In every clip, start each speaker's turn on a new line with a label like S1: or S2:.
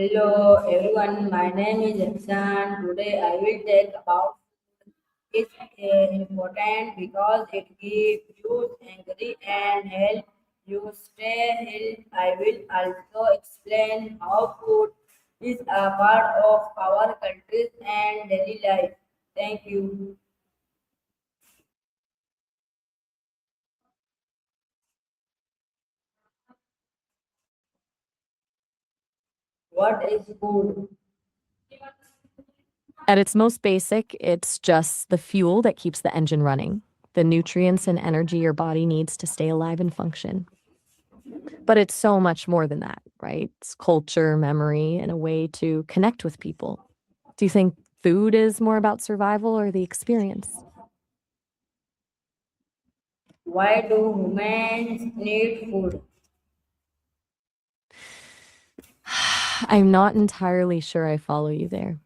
S1: Hello everyone, my name is Hassan. Today I will talk about it's important because it gives you energy and help you stay healthy. I will also explain how food is a part of our countries and daily life. Thank you. What is food?
S2: At its most basic, it's just the fuel that keeps the engine running, the nutrients and energy your body needs to stay alive and function. But it's so much more than that, right? It's culture, memory, and a way to connect with people. Do you think food is more about survival or the experience?
S1: Why do humans need food?
S2: I'm not entirely sure I follow you there.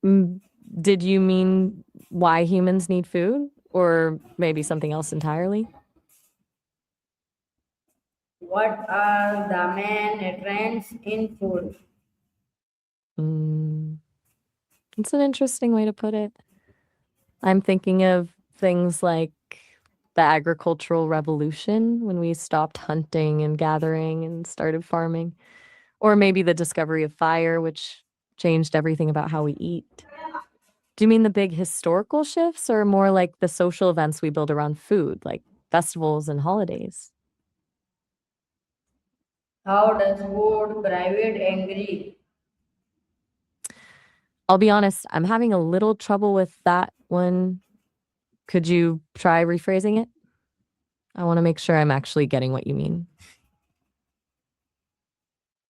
S2: Mm, Did you mean why humans need food or maybe something else entirely?
S1: What are the main nutrients in food?
S2: Mm, it's an interesting way to put it. I'm thinking of things like the agricultural revolution when we stopped hunting and gathering and started farming, or maybe the discovery of fire, which changed everything about how we eat. Do you mean the big historical shifts or more like the social events we build around food, like festivals and holidays?
S1: How does food private angry?
S2: I'll be honest, I'm having a little trouble with that one. Could you try rephrasing it? I want to make sure I'm actually getting what you mean.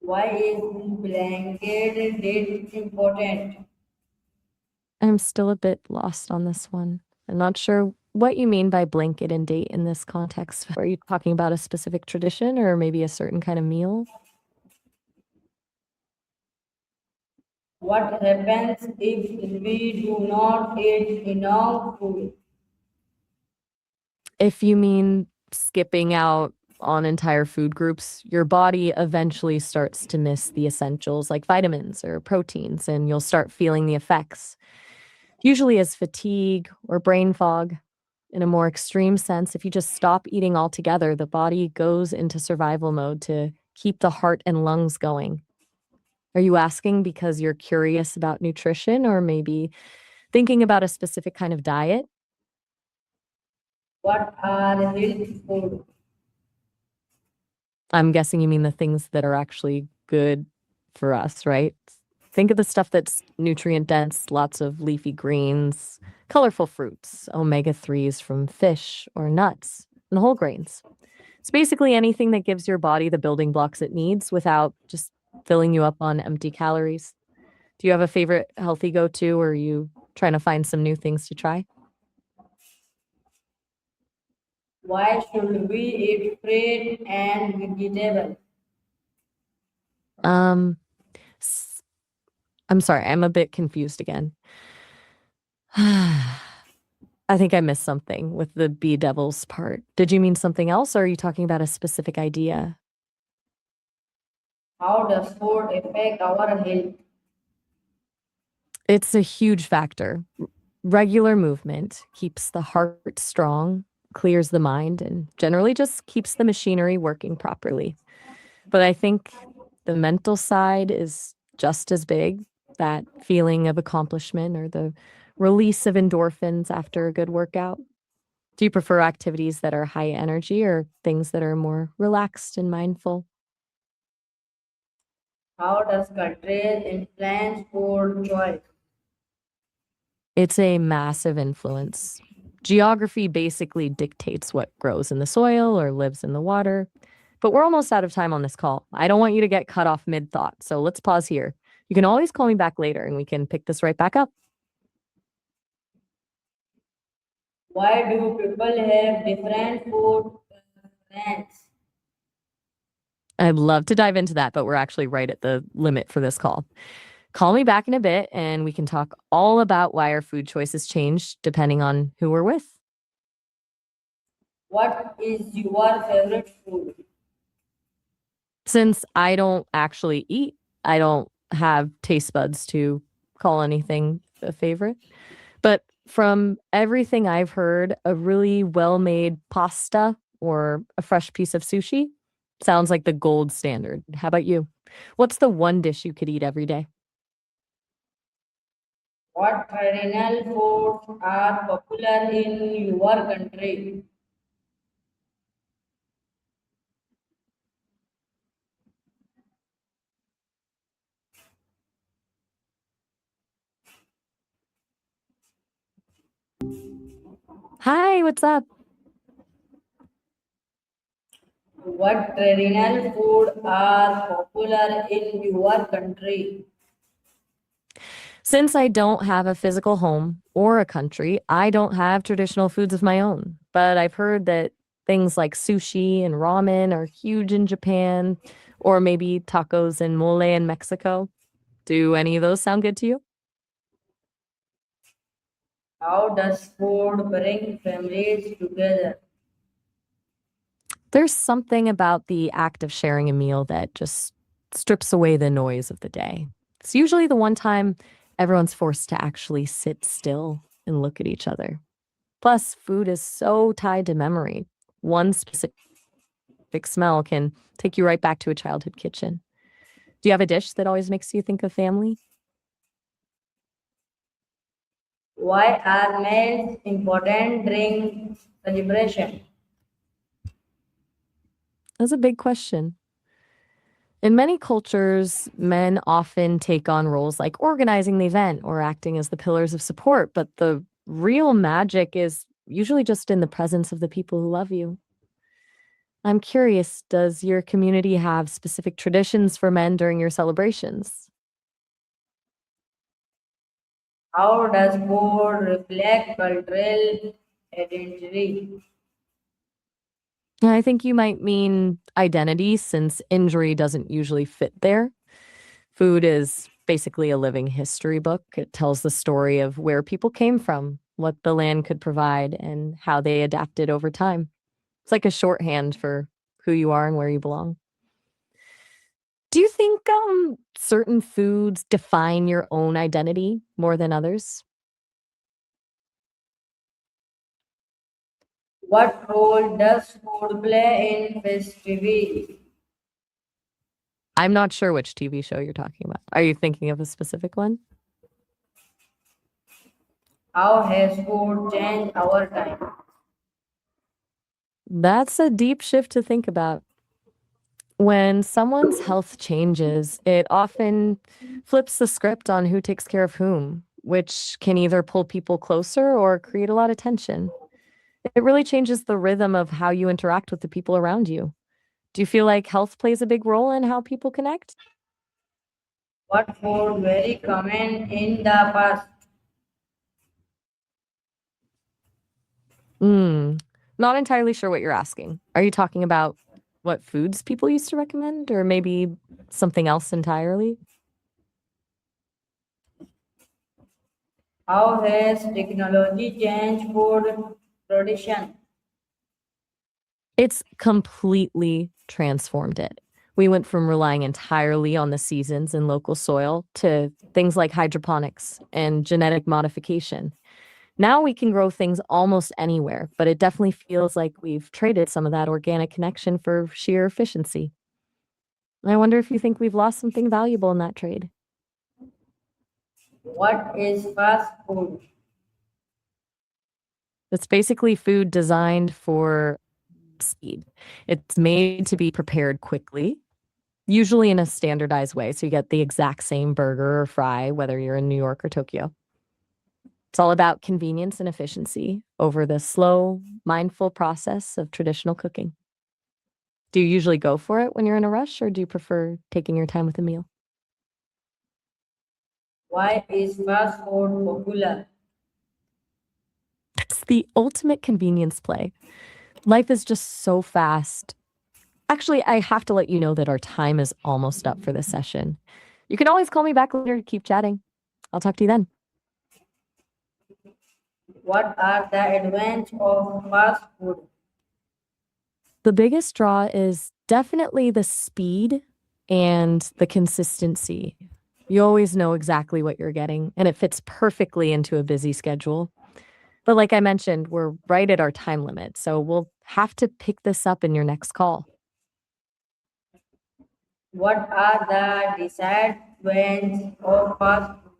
S1: Why is blanket date important?
S2: I'm still a bit lost on this one. I'm not sure what you mean by blanket and date in this context. Are you talking about a specific tradition or maybe a certain kind of meal?
S1: What happens if we do not eat enough food?
S2: If you mean skipping out on entire food groups, your body eventually starts to miss the essentials like vitamins or proteins, and you'll start feeling the effects, usually as fatigue or brain fog. In a more extreme sense, if you just stop eating altogether, the body goes into survival mode to keep the heart and lungs going. Are you asking because you're curious about nutrition or maybe thinking about a specific kind of diet?
S1: What are health food?
S2: I'm guessing you mean the things that are actually good for us, right? Think of the stuff that's nutrient dense, lots of leafy greens, colorful fruits, omega 3s from fish or nuts, and whole grains. It's basically anything that gives your body the building blocks it needs without just filling you up on empty calories. Do you have a favorite healthy go to, or are you trying to find some new things to try?
S1: Why should we eat fruit and vegetable?
S2: Um, s- I'm sorry, I'm a bit confused again. I think I missed something with the bee devils part. Did you mean something else, or are you talking about a specific idea?
S1: How does food affect our health?
S2: It's a huge factor. Regular movement keeps the heart strong, clears the mind, and generally just keeps the machinery working properly. But I think the mental side is just as big, that feeling of accomplishment or the release of endorphins after a good workout. Do you prefer activities that are high energy or things that are more relaxed and mindful?
S1: How does countries influence food choice?
S2: It's a massive influence. Geography basically dictates what grows in the soil or lives in the water. But we're almost out of time on this call. I don't want you to get cut off mid thought. So let's pause here. You can always call me back later and we can pick this right back up.
S1: Why do people have different food preferences?
S2: I'd love to dive into that, but we're actually right at the limit for this call. Call me back in a bit and we can talk all about why our food choices change depending on who we're with.
S1: What is your favorite food?
S2: Since I don't actually eat I don't have taste buds to call anything a favorite. But from everything I've heard, a really well-made pasta or a fresh piece of sushi sounds like the gold standard. How about you? What's the one dish you could eat every day?
S1: What traditional foods are popular in your country?
S2: Hi, what's up?
S1: What traditional food are popular in your country?
S2: Since I don't have a physical home or a country, I don't have traditional foods of my own. But I've heard that things like sushi and ramen are huge in Japan, or maybe tacos and mole in Mexico. Do any of those sound good to you?
S1: How does food bring families together?
S2: There's something about the act of sharing a meal that just strips away the noise of the day. It's usually the one time everyone's forced to actually sit still and look at each other. Plus, food is so tied to memory. One specific smell can take you right back to a childhood kitchen. Do you have a dish that always makes you think of family?
S1: Why are meals important during celebration?
S2: That's a big question. In many cultures, men often take on roles like organizing the event or acting as the pillars of support, but the real magic is usually just in the presence of the people who love you. I'm curious, does your community have specific traditions for men during your celebrations?
S1: How does food reflect cultural identity?
S2: Yeah, I think you might mean identity since injury doesn't usually fit there. Food is basically a living history book. It tells the story of where people came from, what the land could provide, and how they adapted over time. It's like a shorthand for who you are and where you belong. Do you think certain foods define your own identity more than others?
S1: What role does food play in festivities?
S2: I'm not sure which TV show you're talking about. Are you thinking of a specific one?
S1: How has food changed our time?
S2: That's a deep shift to think about. When someone's health changes, it often flips the script on who takes care of whom, which can either pull people closer or create a lot of tension. It really changes the rhythm of how you interact with the people around you. Do you feel like health plays a big role in how people connect?
S1: What food very common in the past?
S2: Mm, not entirely sure what you're asking. Are you talking about what foods people used to recommend, or maybe something else entirely?
S1: How has technology changed food tradition?
S2: It's completely transformed it. We went from relying entirely on the seasons and local soil to things like hydroponics and genetic modification. Now we can grow things almost anywhere, but it definitely feels like we've traded some of that organic connection for sheer efficiency. I wonder if you think we've lost something valuable in that trade.
S1: What is fast food?
S2: It's basically food designed for speed. It's made to be prepared quickly, usually in a standardized way. So you get the exact same burger or fry, whether you're in New York or Tokyo. It's all about convenience and efficiency over the slow, mindful process of traditional cooking. Do you usually go for it when you're in a rush, or do you prefer taking your time with a meal?
S1: Why is fast food popular?
S2: It's the ultimate convenience play. Life is just so fast. Actually, I have to let you know that our time is almost up for this session. You can always call me back later to keep chatting. I'll talk to you then.
S1: What are the advantages of fast food?
S2: The biggest draw is definitely the speed and the consistency. You always know exactly what you're getting, and it fits perfectly into a busy schedule. But like I mentioned, we're right at our time limit, so we'll have to pick this up in your next call.
S1: What are the disadvantages of fast food?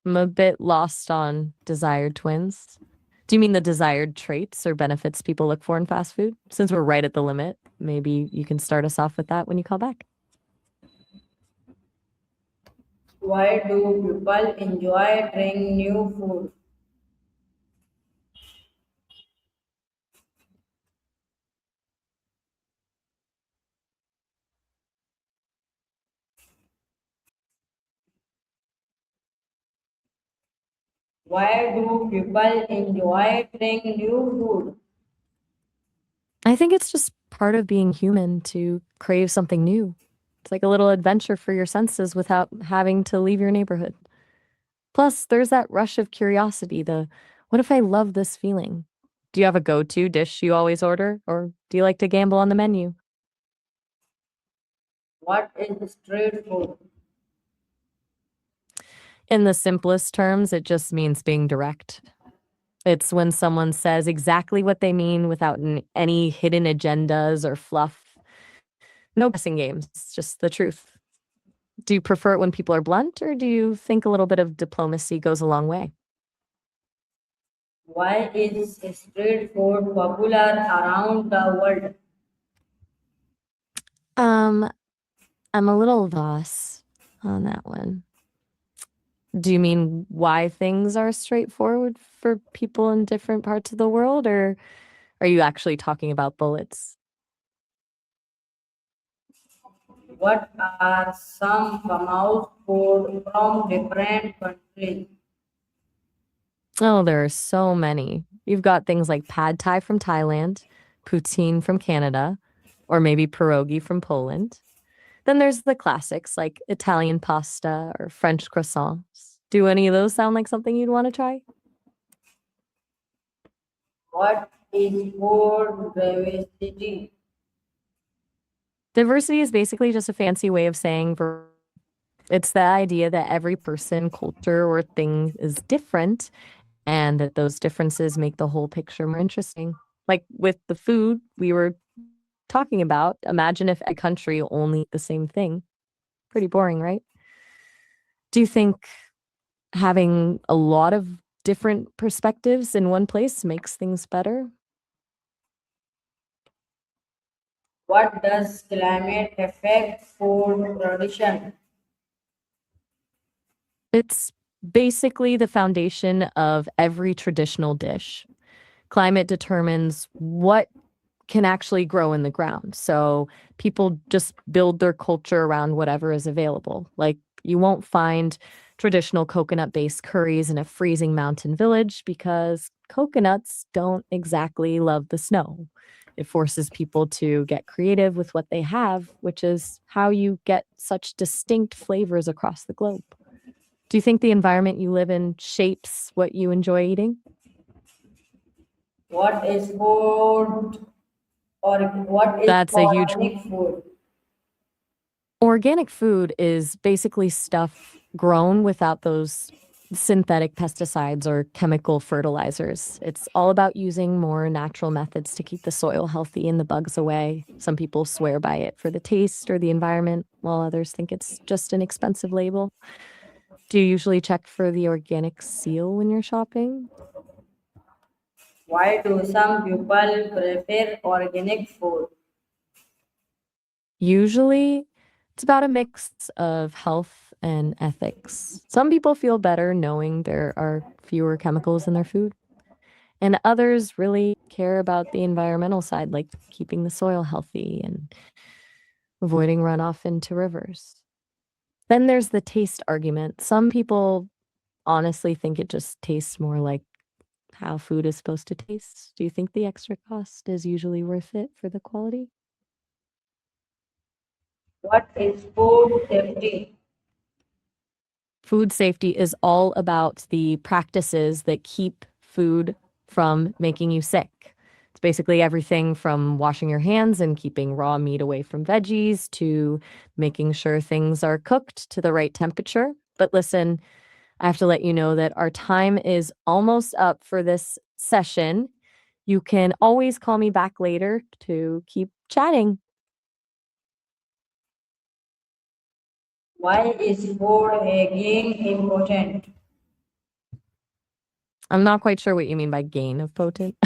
S2: I'm a bit lost on desired twins. Do you mean the desired traits or benefits people look for in fast food? Since we're right at the limit, maybe you can start us off with that when you call back.
S1: Why do people enjoy trying new food? Why do people enjoy trying new food?
S2: I think it's just part of being human to crave something new. It's like a little adventure for your senses without having to leave your neighborhood. Plus, there's that rush of curiosity, the what if I love this feeling? Do you have a go to dish you always order, or do you like to gamble on the menu?
S1: What is street food?
S2: In the simplest terms, it just means being direct. It's when someone says exactly what they mean without any hidden agendas or fluff. No guessing games, it's just the truth. Do you prefer it when people are blunt, or do you think a little bit of diplomacy goes a long way?
S1: Why is street food popular around the world?
S2: Um, I'm a little lost on that one. Do you mean why things are straightforward for people in different parts of the world, or are you actually talking about bullets?
S1: What are some famous food from different countries?
S2: Oh, there are so many. You've got things like pad thai from Thailand, poutine from Canada, or maybe pierogi from Poland. Then there's the classics like Italian pasta or French croissants. Do any of those sound like something you'd want to try?
S1: What is food diversity?
S2: Diversity is basically just a fancy way of saying it's the idea that every person, culture, or thing is different and that those differences make the whole picture more interesting. Like with the food we were talking about, imagine if a country only ate the same thing. Pretty boring, right? Do you think having a lot of different perspectives in one place makes things better?
S1: What does climate affect food tradition?
S2: It's basically the foundation of every traditional dish. Climate determines what can actually grow in the ground. So people just build their culture around whatever is available. Like you won't find traditional coconut based curries in a freezing mountain village because coconuts don't exactly love the snow. It forces people to get creative with what they have, which is how you get such distinct flavors across the globe. Do you think the environment you live in shapes what you enjoy eating?
S1: What is food or what is
S2: That's a huge
S1: organic food?
S2: Organic food is basically stuff grown without those synthetic pesticides or chemical fertilizers. It's all about using more natural methods to keep the soil healthy and the bugs away. Some people swear by it for the taste or the environment, while others think it's just an expensive label. Do you usually check for the organic seal when you're shopping?
S1: Why do some people prefer organic food?
S2: Usually, it's about a mix of health and ethics. Some people feel better knowing there are fewer chemicals in their food, and others really care about the environmental side, like keeping the soil healthy and avoiding runoff into rivers. Then there's the taste argument. Some people honestly think it just tastes more like how food is supposed to taste. Do you think the extra cost is usually worth it for the quality?
S1: What is food safety?
S2: Food safety is all about the practices that keep food from making you sick. It's Basically, everything from washing your hands and keeping raw meat away from veggies to making sure things are cooked to the right temperature. But listen, I have to let you know that our time is almost up for this session. You can always call me back later to keep chatting.
S1: Why is food again important?
S2: I'm not quite sure what you mean by gain of potent.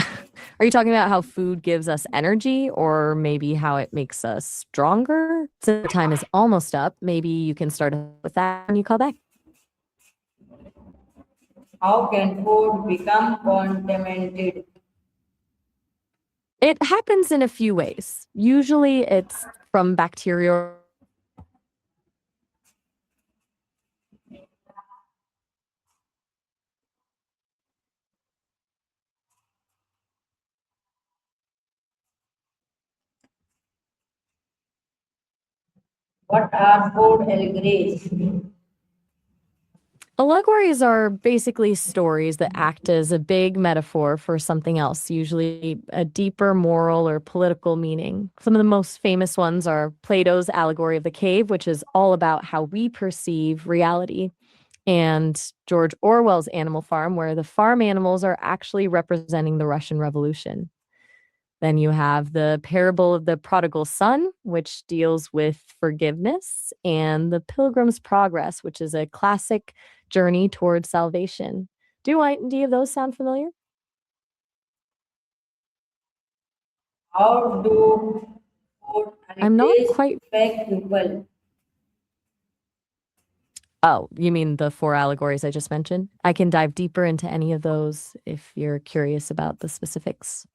S2: Are you talking about how food gives us energy or maybe how it makes us stronger? Since the time is almost up, maybe you can start with that when you call back.
S1: How can food become contaminated?
S2: It happens in a few ways. Usually it's from bacteria.
S1: What are food allegories?
S2: Allegories are basically stories that act as a big metaphor for something else, usually a deeper moral or political meaning. Some of the most famous ones are Plato's allegory of the cave, which is all about how we perceive reality, and George Orwell's Animal Farm, where the farm animals are actually representing the Russian Revolution. Then you have the parable of the prodigal son, which deals with forgiveness, and the pilgrim's progress, which is a classic journey towards salvation. Do any of those sound familiar?
S1: How do food
S2: I'm not
S1: allegories
S2: quite.
S1: affect people?
S2: Oh, you mean the four allegories I just mentioned? I can dive deeper into any of those if you're curious about the specifics.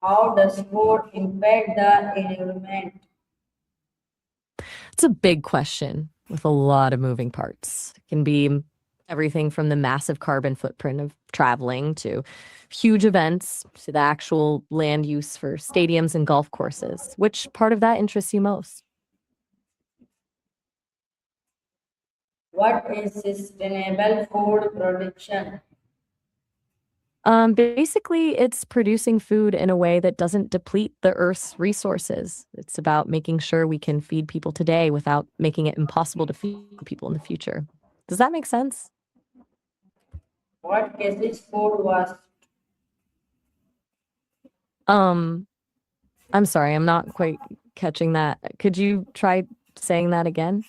S1: How does food impact the environment?
S2: It's a big question with a lot of moving parts. It can be everything from the massive carbon footprint of traveling to huge events to the actual land use for stadiums and golf courses. Which part of that interests you most?
S1: What is sustainable food production?
S2: Basically, it's producing food in a way that doesn't deplete the Earth's resources. It's about making sure we can feed people today without making it impossible to feed people in the future. Does that make sense?
S1: What cases food was?
S2: Um, I'm sorry, I'm not quite catching that. Could you try saying that again?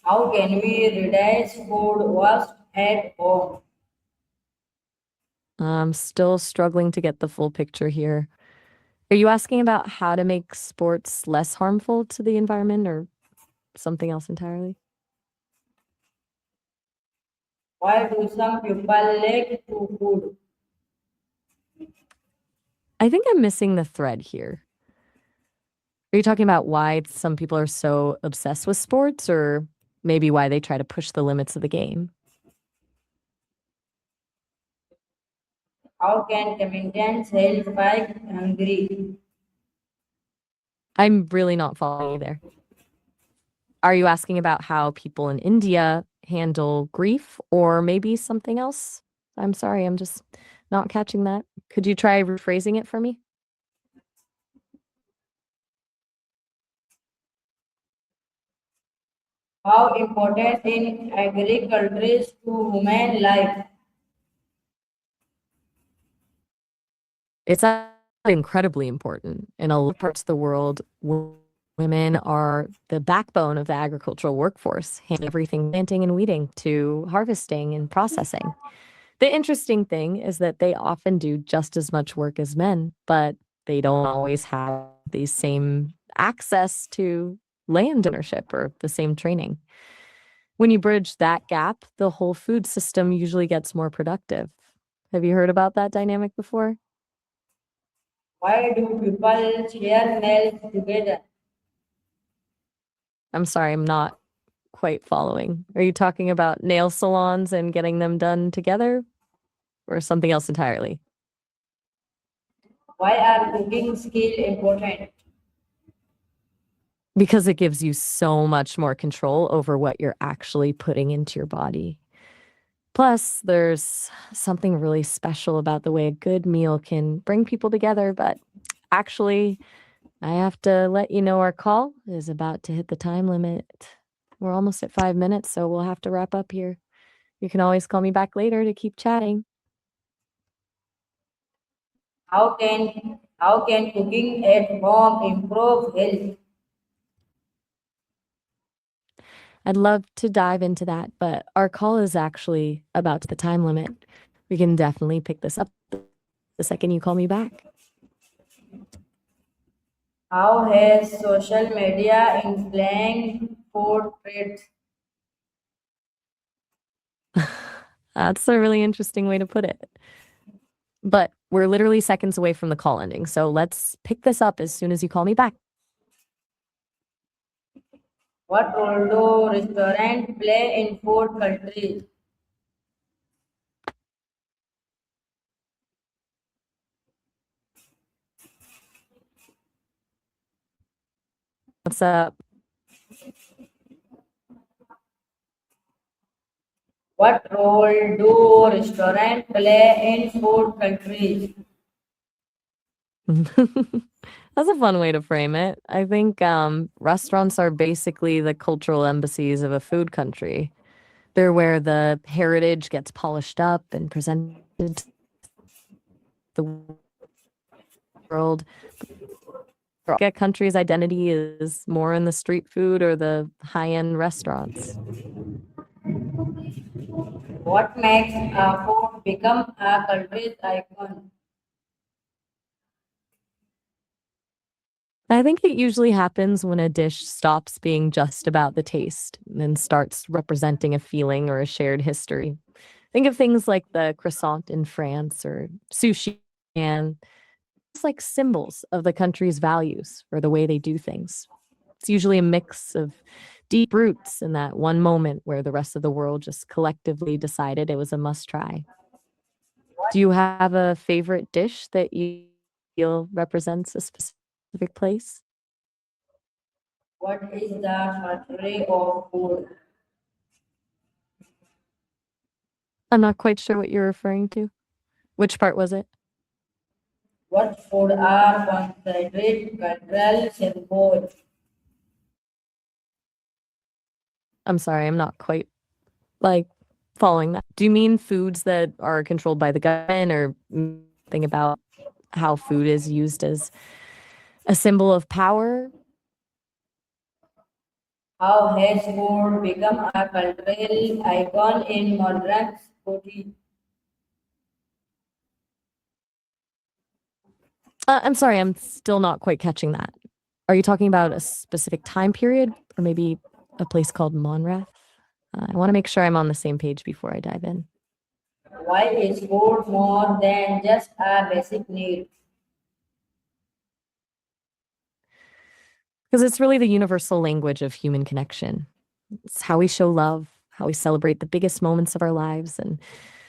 S1: How can we reduce food waste at home?
S2: I'm still struggling to get the full picture here. Are you asking about how to make sports less harmful to the environment or something else entirely?
S1: Why do some people like to food?
S2: I think I'm missing the thread here. Are you talking about why some people are so obsessed with sports or maybe why they try to push the limits of the game?
S1: How can comedians help fight hungry?
S2: I'm really not following you there. Are you asking about how people in India handle grief or maybe something else? I'm sorry, I'm just not catching that. Could you try rephrasing it for me?
S1: How important in agriculture is to human life?
S2: It's actually incredibly important. In a lot of parts of the world, women are the backbone of the agricultural workforce, handling everything planting and weeding to harvesting and processing. The interesting thing is that they often do just as much work as men, but they don't always have the same access to land ownership or the same training. When you bridge that gap, the whole food system usually gets more productive. Have you heard about that dynamic before?
S1: Why do people share meals together?
S2: I'm sorry, I'm not quite following. Are you talking about nail salons and getting them done together or something else entirely?
S1: Why are cooking skills important?
S2: Because it gives you so much more control over what you're actually putting into your body. Plus, there's something really special about the way a good meal can bring people together. But actually, I have to let you know our call is about to hit the time limit. We're almost at 5 minutes, so we'll have to wrap up here. You can always call me back later to keep chatting.
S1: How can cooking at home improve health?
S2: I'd love to dive into that, but our call is actually about to the time limit. We can definitely pick this up the second you call me back.
S1: How has social media influenced food trends?
S2: That's a really interesting way to put it. But we're literally seconds away from the call ending, so let's pick this up as soon as you call me back.
S1: What role do restaurants play in food countries?
S2: What's up?
S1: What role do restaurants play in food countries?
S2: That's a fun way to frame it. I think restaurants are basically the cultural embassies of a food country. They're where the heritage gets polished up and presented to the world. A country's identity is more in the street food or the high-end restaurants.
S1: What makes a food become a country's icon?
S2: I think it usually happens when a dish stops being just about the taste and starts representing a feeling or a shared history. Think of things like the croissant in France or sushi, and it's like symbols of the country's values or the way they do things. It's usually a mix of deep roots in that one moment where the rest of the world just collectively decided it was a must try. Do you have a favorite dish that you feel represents a specific place?
S1: What is the history of food?
S2: I'm not quite sure what you're referring to. Which part was it?
S1: What food are considered cultural symbols?
S2: I'm sorry, I'm not quite like following that. Do you mean foods that are controlled by the government or think about how food is used as a symbol of power?
S1: How has food become a cultural icon in modern society?
S2: I'm sorry, I'm still not quite catching that. Are you talking about a specific time period or maybe a place called Monrath? I want to make sure I'm on the same page before I dive in.
S1: Why is food more than just a basic need?
S2: Because it's really the universal language of human connection. It's how we show love, how we celebrate the biggest moments of our lives, and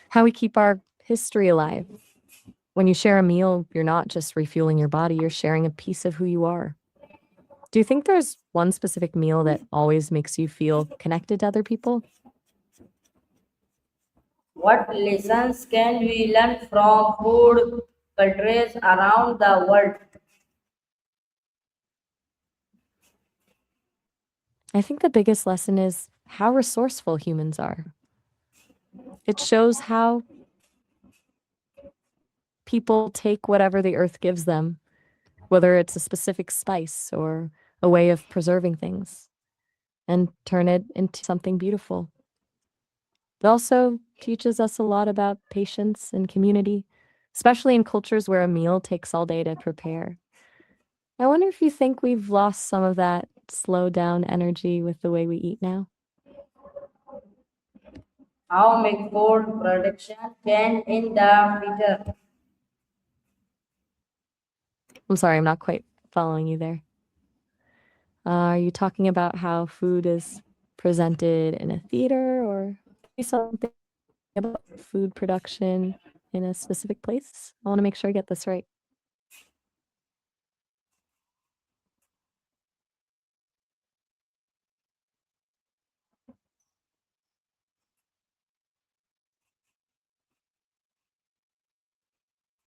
S2: how we keep our history alive. When you share a meal, you're not just refueling your body, you're sharing a piece of who you are. Do you think there's one specific meal that always makes you feel connected to other people?
S1: What lessons can we learn from food cultures around the world?
S2: I think the biggest lesson is how resourceful humans are. It shows how people take whatever the earth gives them, whether it's a specific spice or a way of preserving things, and turn it into something beautiful. It also teaches us a lot about patience and community, especially in cultures where a meal takes all day to prepare. I wonder if you think we've lost some of that slow down energy with the way we eat now?
S1: How make food production change in the future?
S2: I'm sorry, I'm not quite following you there. Are you talking about how food is presented in a theater or something about food production in a specific place? I want to make sure I get this right.